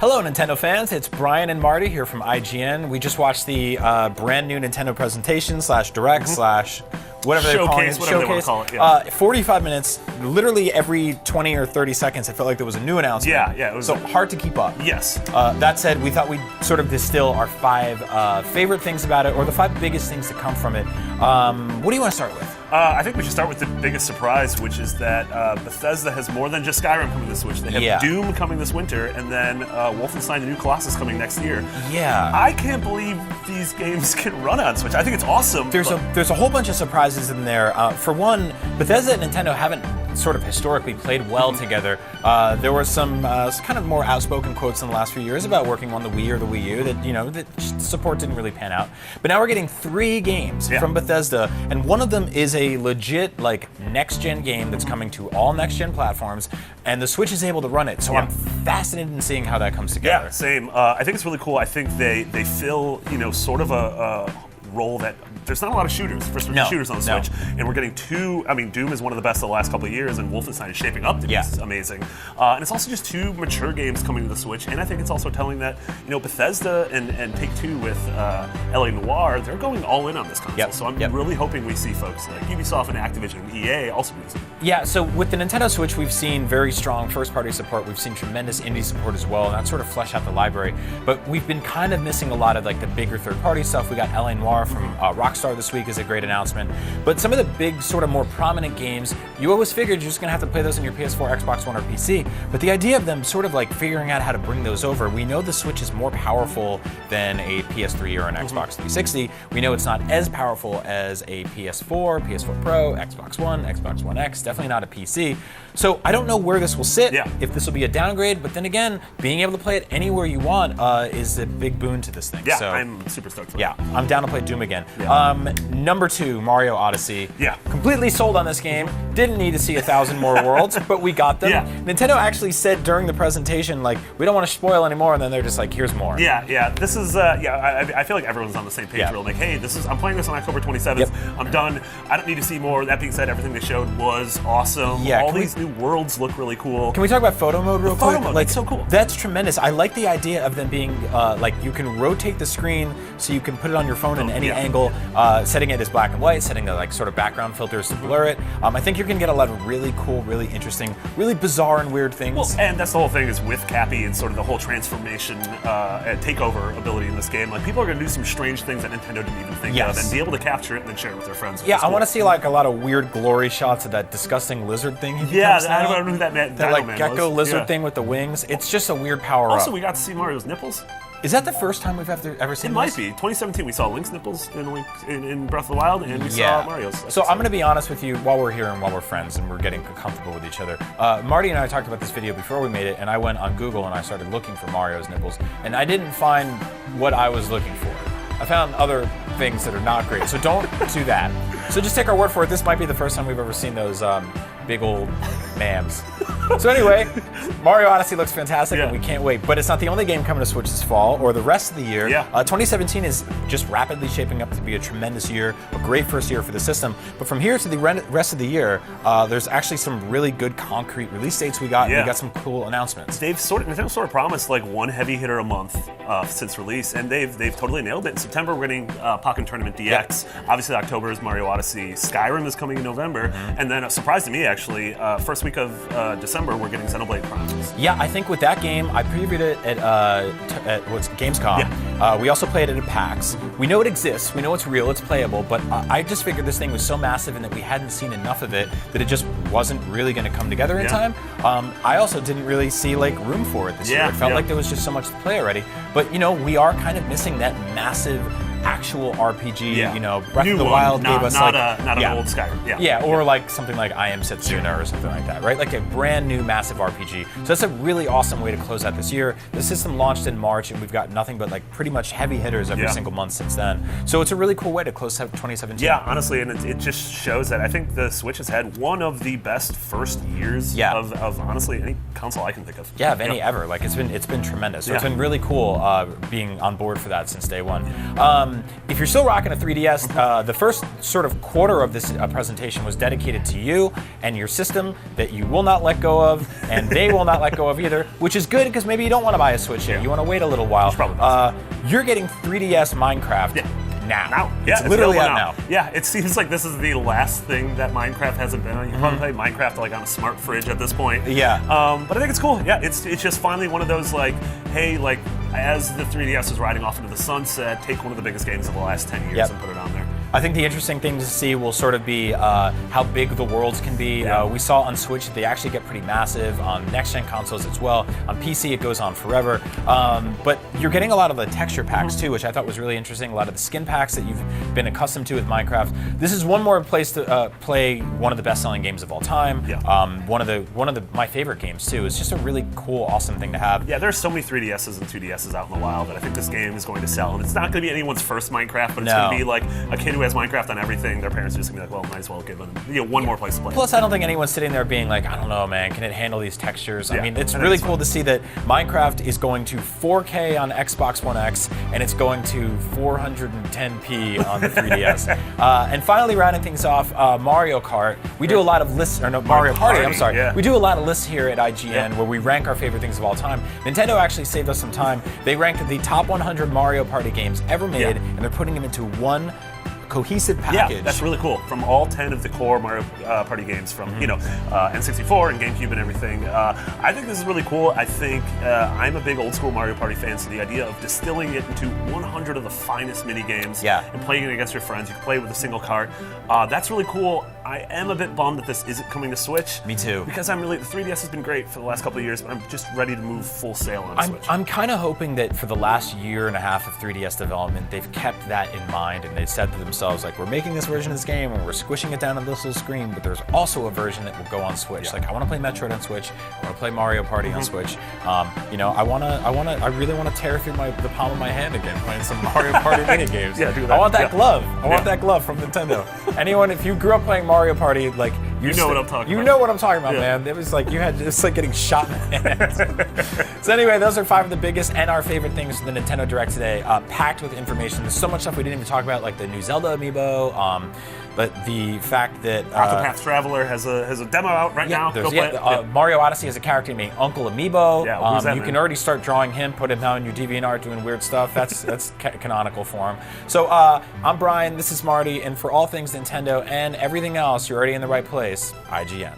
Hello, Nintendo fans. It's Brian and Marty here from IGN. We just watched the brand new Nintendo presentation / direct / whatever they're calling it. Whatever they want to call it, yeah. 45 minutes, literally every 20 or 30 seconds, it felt like there was a new announcement. Yeah. It was so hard to keep up. Yes. That said, we thought we'd sort of distill our 5 favorite things about it, or the 5 biggest things to come from it. What do you want to start with? I think we should start with the biggest surprise, which is that Bethesda has more than just Skyrim coming to the Switch. They have Doom coming this winter, and then Wolfenstein: The New Colossus coming next year. Yeah. I can't believe these games can run on Switch. I think it's awesome. There's a whole bunch of surprises in there. For one, Bethesda and Nintendo haven't sort of historically played well together. There were some kind of more outspoken quotes in the last few years about working on the Wii or the Wii U that support didn't really pan out. But now we're getting 3 games from Bethesda, and one of them is a legit next-gen game that's coming to all next-gen platforms, and the Switch is able to run it. So I'm fascinated in seeing how that comes together. Yeah, same. I think it's really cool. I think they fill sort of a role that there's not a lot of first-person shooters on the Switch, and we're getting 2. I mean, Doom is one of the best of the last couple of years, and Wolfenstein is shaping up to be amazing. And it's also just 2 mature games coming to the Switch, and I think it's also telling that Bethesda and Take-Two with LA Noire, they're going all in on this console. So I'm really hoping we see folks like Ubisoft and Activision and EA also do this. Yeah. So with the Nintendo Switch, we've seen very strong first-party support. We've seen tremendous indie support as well, and that sort of fleshed out the library. But we've been kind of missing a lot of the bigger third-party stuff. We got LA Noire from Rockstar this week is a great announcement. But some of the big, sort of more prominent games, you always figured you're just going to have to play those on your PS4, Xbox One, or PC. But the idea of them sort of figuring out how to bring those over, we know the Switch is more powerful than a PS3 or an Xbox 360. We know it's not as powerful as a PS4, PS4 Pro, Xbox One, Xbox One X, definitely not a PC. So I don't know where this will sit, if this will be a downgrade, but then again, being able to play it anywhere you want is a big boon to this thing. Yeah, so, I'm super stoked for that. Yeah, I'm down to play Doom again. Yeah. Number 2, Mario Odyssey. Yeah. Completely sold on this game. Didn't need to see 1,000 more worlds, but we got them. Yeah. Nintendo actually said during the presentation, we don't want to spoil anymore, and then they're just here's more. Yeah. This is, I feel like everyone's on the same page. We're hey, I'm playing this on October 27th. I'm done. I don't need to see more. That being said, everything they showed was awesome. Yeah, all these new worlds look really cool. Can we talk about photo mode real quick? Photo mode, it's so cool. That's tremendous. I like the idea of them being, you can rotate the screen so you can put it on your phone in any angle, setting it as black and white, setting the sort of background filters to blur it. I think you're going to get a lot of really cool, really interesting, really bizarre and weird things. Well, and that's the whole thing is with Cappy and sort of the whole transformation and takeover ability in this game. People are going to do some strange things that Nintendo didn't even think of, and be able to capture it and then share it with their friends. Yeah, I want to see a lot of weird glory shots of that disgusting lizard thing. I don't know who that man that gecko lizard thing with the wings. It's just a weird power-up. Also, we got to see Mario's nipples. Is that the first time we've ever seen It might be. 2017, we saw Link's nipples in Breath of the Wild, and we saw Mario's. So I'm going to be honest with you while we're here and while we're friends and we're getting comfortable with each other. Marty and I talked about this video before we made it, and I went on Google and I started looking for Mario's nipples, and I didn't find what I was looking for. I found other things that are not great, so don't do that. So just take our word for it. This might be the first time we've ever seen those big old mams. So anyway, Mario Odyssey looks fantastic, and we can't wait. But it's not the only game coming to Switch this fall or the rest of the year. 2017 is just rapidly shaping up to be a tremendous year, a great first year for the system. But from here to the rest of the year, there's actually some really good concrete release dates we got. And we got some cool announcements. Nintendo sort of promised one heavy hitter a month since release, and they've totally nailed it. In September, we're getting Pokken Tournament DX. Obviously, October is Mario Odyssey. Skyrim is coming in November, and then a surprise to me actually, first week of December, we're getting Xenoblade Chronicles. Yeah, I think with that game, I previewed it at Gamescom. We also played it at PAX. We know it exists, we know it's real, it's playable, but I just figured this thing was so massive and that we hadn't seen enough of it that it just wasn't really going to come together in time. I also didn't really see room for it this year. It felt like there was just so much to play already. But we are kind of missing that massive actual RPG. Breath of the Wild gave us not an old Skyrim. Or something like I Am Setsuna or something like that, right? Like a brand new massive RPG. So that's a really awesome way to close out this year. The system launched in March, and we've got nothing but pretty much heavy hitters every single month since then. So it's a really cool way to close 2017. Yeah, honestly, and it just shows that I think the Switch has had one of the best first years of honestly any console I can think of. Yeah, of any ever. It's been tremendous. So it's been really cool being on board for that since day one. if you're still rocking a 3DS, the first sort of quarter of this presentation was dedicated to you and your system that you will not let go of, and they will not let go of either, which is good because maybe you don't want to buy a Switch yet. You want to wait a little while. You're getting 3DS Minecraft. Now. Yeah, it's literally out now. Yeah, it seems like this is the last thing that Minecraft hasn't been on. You can probably play Minecraft like on a smart fridge at this point. Yeah. But I think it's cool. Yeah, it's just finally one of those like, hey, like as the 3DS is riding off into the sunset, take one of the biggest games of the last 10 years and put it on there. I think the interesting thing to see will sort of be how big the worlds can be. We saw on Switch that they actually get pretty massive on next-gen consoles as well. On PC, it goes on forever. But you're getting a lot of the texture packs too, which I thought was really interesting. A lot of the skin packs that you've been accustomed to with Minecraft. This is one more place to play one of the best-selling games of all time. One of my favorite games too. It's just a really cool, awesome thing to have. Yeah, there's so many 3DSs and 2DSs out in the wild that I think this game is going to sell. And it's not going to be anyone's first Minecraft, but it's going to be like a kid who has Minecraft on everything. Their parents are just gonna be like, well, might as well give them one more place to play. Plus, I don't think anyone's sitting there being like, I don't know, man, can it handle these textures? I mean, it's really cool to see that Minecraft is going to 4K on Xbox One X, and it's going to 410p on the 3DS. And finally, rounding things off, Mario Kart. We do a lot of lists, or no, Mario Party. I'm sorry. We do a lot of lists here at IGN where we rank our favorite things of all time. Nintendo actually saved us some time. They ranked the top 100 Mario Party games ever made, and they're putting them into one cohesive package. Yeah, that's really cool. From all 10 of the core Mario Party games, from N64 and GameCube and everything. I think this is really cool. I think I'm a big old school Mario Party fan, so the idea of distilling it into 100 of the finest mini games and playing it against your friends, you can play with a single cart. That's really cool. I am a bit bummed that this isn't coming to Switch. Me too. Because the 3DS has been great for the last couple of years, but I'm just ready to move full sail on Switch. I'm kind of hoping that for the last year and a half of 3DS development, they've kept that in mind, and they've said to themselves, like, we're making this version of this game and we're squishing it down on this little screen, but there's also a version that will go on Switch. Like, I want to play Metroid on Switch. I want to play Mario Party on Switch. I really want to tear through the palm of my hand again playing some Mario Party mini games. Do that. I want that glove. I want that glove from Nintendo. Anyone, if you grew up playing Mario Party, like, you know what I'm talking about. You know what I'm talking about, man. It was like it's like getting shot in the hands. So anyway, those are 5 of the biggest and our favorite things from the Nintendo Direct today, packed with information. There's so much stuff we didn't even talk about, like the new Zelda amiibo, but the fact that Octopath Traveler has a demo out right now. Go play it. Mario Odyssey has a character named Uncle Amiibo. Who's that, you can already start drawing him, put him down in your DeviantArt doing weird stuff. That's canonical for him. So I'm Brian, this is Marty, and for all things Nintendo and everything else, you're already in the right place, IGN.